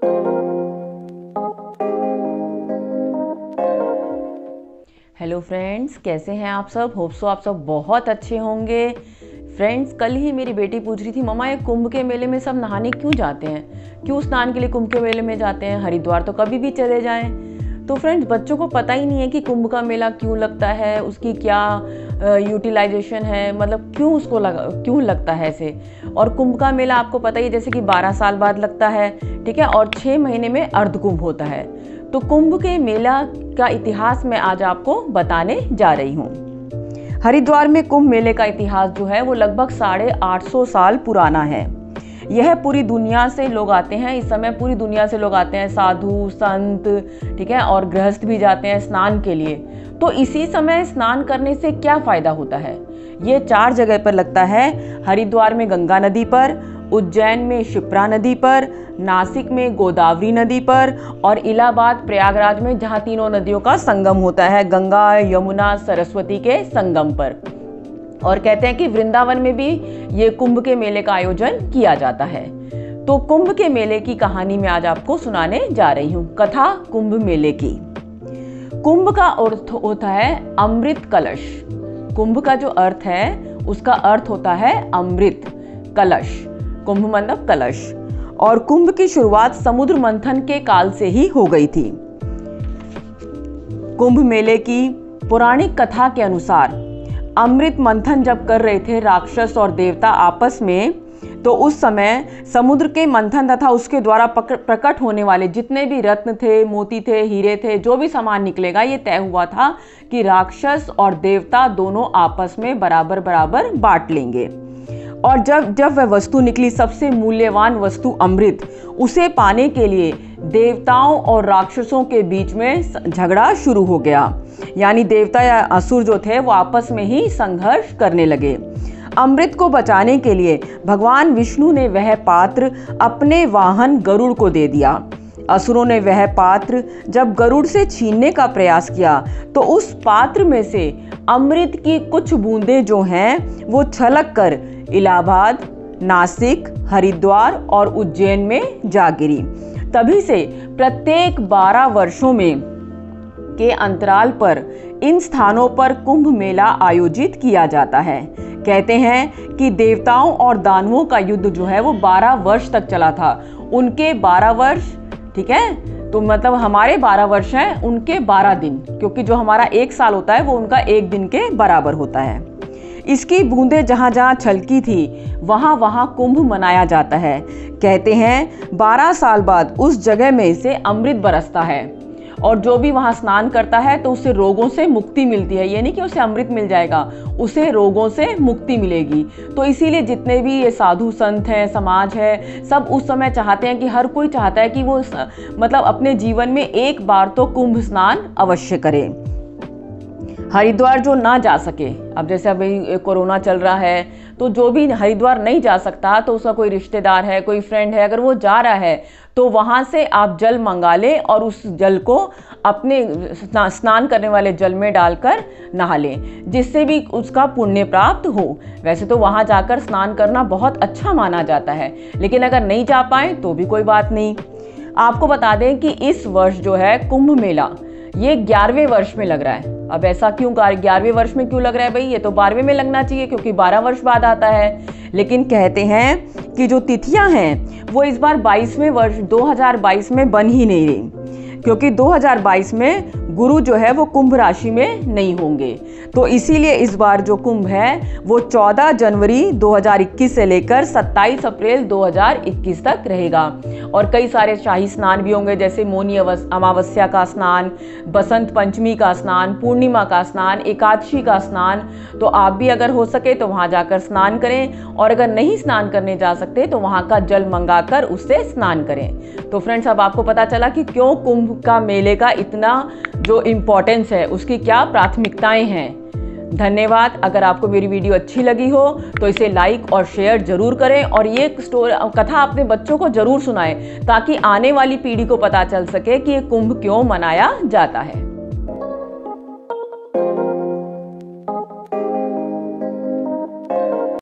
Hello friends, कैसे हैं आप सब। होप सो आप सब बहुत अच्छे होंगे। फ्रेंड्स, कल ही मेरी बेटी पूछ रही थी, मम्मा ये कुंभ के मेले में सब नहाने क्यों जाते हैं, क्यों स्नान के लिए कुंभ के मेले में जाते हैं, हरिद्वार तो कभी भी चले जाएं। तो फ्रेंड्स, बच्चों को पता ही नहीं है कि कुंभ का मेला क्यों लगता है, उसकी क्या यूटिलाइजेशन है, मतलब क्यों लगता है ऐसे। और कुंभ का मेला आपको पता ही है, जैसे कि 12 साल बाद लगता है, ठीक है, और 6 महीने में अर्ध कुंभ होता है। तो कुंभ के मेला का इतिहास मैं आज आपको बताने जा रही हूँ। हरिद्वार में कुंभ मेले का इतिहास जो है वो लगभग 850 साल पुराना है। यह पूरी दुनिया से लोग आते हैं, इस समय पूरी दुनिया से लोग आते हैं, साधु संत, ठीक है, और गृहस्थ भी जाते हैं स्नान के लिए। तो इसी समय स्नान करने से क्या फायदा होता है, ये 4 जगह पर लगता है। हरिद्वार में गंगा नदी पर, उज्जैन में शिप्रा नदी पर, नासिक में गोदावरी नदी पर, और इलाहाबाद प्रयागराज में, जहाँ तीनों नदियों का संगम होता है, गंगा यमुना सरस्वती के संगम पर। और कहते हैं कि वृंदावन में भी ये कुंभ के मेले का आयोजन किया जाता है। तो कुंभ के मेले की कहानी मैं आज आपको सुनाने जा रही हूँ। कथा कुंभ मेले की। कुंभ का अर्थ होता है अमृत कलश। कुंभ का जो अर्थ है उसका अर्थ होता है अमृत कलश। कुंभ मतलब कलश। और कुंभ की शुरुआत समुद्र मंथन के काल से ही हो गई थी। कुंभ मेले की पौराणिक कथा के अनुसार अमृत मंथन जब कर रहे थे राक्षस और देवता आपस में, तो उस समय समुद्र के मंथन तथा उसके द्वारा प्रकट होने वाले जितने भी रत्न थे, मोती थे, हीरे थे, जो भी सामान निकलेगा, ये तय हुआ था कि राक्षस और देवता दोनों आपस में बराबर बराबर बांट लेंगे। और जब वह वस्तु निकली, सबसे मूल्यवान वस्तु अमृत, उसे पाने के लिए देवताओं और राक्षसों के बीच में झगड़ा शुरू हो गया। यानी देवता या असुर जो थे वो आपस में ही संघर्ष करने लगे। अमृत को बचाने के लिए भगवान विष्णु ने वह पात्र अपने वाहन गरुड़ को दे दिया। असुरों ने वह पात्र जब गरुड़ से छीनने का प्रयास किया तो उस पात्र में से अमृत की कुछ बूंदें जो हैं वो छलक कर इलाहाबाद, नासिक, हरिद्वार और उज्जैन में जा गिरी। तभी से प्रत्येक 12 वर्षों में के अंतराल पर इन स्थानों पर कुंभ मेला आयोजित किया जाता है। कहते हैं कि देवताओं और दानवों का युद्ध जो है वो 12 वर्ष तक चला था। उनके 12 वर्ष, ठीक है, तो मतलब हमारे 12 वर्ष हैं, उनके 12 दिन, क्योंकि जो हमारा 1 साल होता है वो उनका 1 दिन के बराबर होता है। इसकी बूंदें जहाँ जहाँ छलकी थी वहाँ वहाँ कुंभ मनाया जाता है। कहते हैं 12 साल बाद उस जगह में से अमृत बरसता है, और जो भी वहाँ स्नान करता है तो उसे रोगों से मुक्ति मिलती है। ये नहीं कि उसे अमृत मिल जाएगा, उसे रोगों से मुक्ति मिलेगी। तो इसीलिए जितने भी ये साधु संत हैं, समाज है, सब उस समय चाहते हैं कि हर कोई चाहता है कि वो मतलब अपने जीवन में एक बार तो कुंभ स्नान अवश्य करे। हरिद्वार जो ना जा सके, अब जैसे अभी कोरोना चल रहा है, तो जो भी हरिद्वार नहीं जा सकता, तो उसका कोई रिश्तेदार है, कोई फ्रेंड है, अगर वो जा रहा है तो वहाँ से आप जल मंगा लें और उस जल को अपने स्नान करने वाले जल में डालकर नहा लें, जिससे भी उसका पुण्य प्राप्त हो। वैसे तो वहाँ जाकर स्नान करना बहुत अच्छा माना जाता है, लेकिन अगर नहीं जा पाए तो भी कोई बात नहीं। आपको बता दें कि इस वर्ष जो है कुंभ मेला ये 11वें वर्ष में लग रहा है। अब ऐसा क्यों 11वें वर्ष में क्यों लग रहा है भाई, ये तो 12वें में लगना चाहिए, क्योंकि 12 वर्ष बाद आता है। लेकिन कहते हैं कि जो तिथियां हैं वो इस बार 22वें वर्ष 2022 में बन ही नहीं रही, क्योंकि 2022 में गुरु जो है वो कुंभ राशि में नहीं होंगे। तो इसीलिए इस बार जो कुंभ है वो 14 जनवरी 2021 से लेकर 27 अप्रैल 2021 तक रहेगा। और कई सारे शाही स्नान भी होंगे, जैसे मौनी अमावस्या का स्नान, बसंत पंचमी का स्नान, पूर्णिमा का स्नान, एकादशी का स्नान। तो आप भी अगर हो सके तो वहाँ जाकर स्नान करें, और अगर नहीं स्नान करने जा सकते तो वहाँ का जल मंगाकर उससे स्नान करें। तो फ्रेंड्स, अब आपको पता चला कि क्यों कुंभ का मेले का इतना जो इम्पोर्टेंस है, उसकी क्या प्राथमिकताएं हैं। धन्यवाद। अगर आपको मेरी वीडियो अच्छी लगी हो तो इसे लाइक और शेयर जरूर करें, और ये कथा अपने बच्चों को जरूर सुनाएं, ताकि आने वाली पीढ़ी को पता चल सके कि ये कुंभ क्यों मनाया जाता है।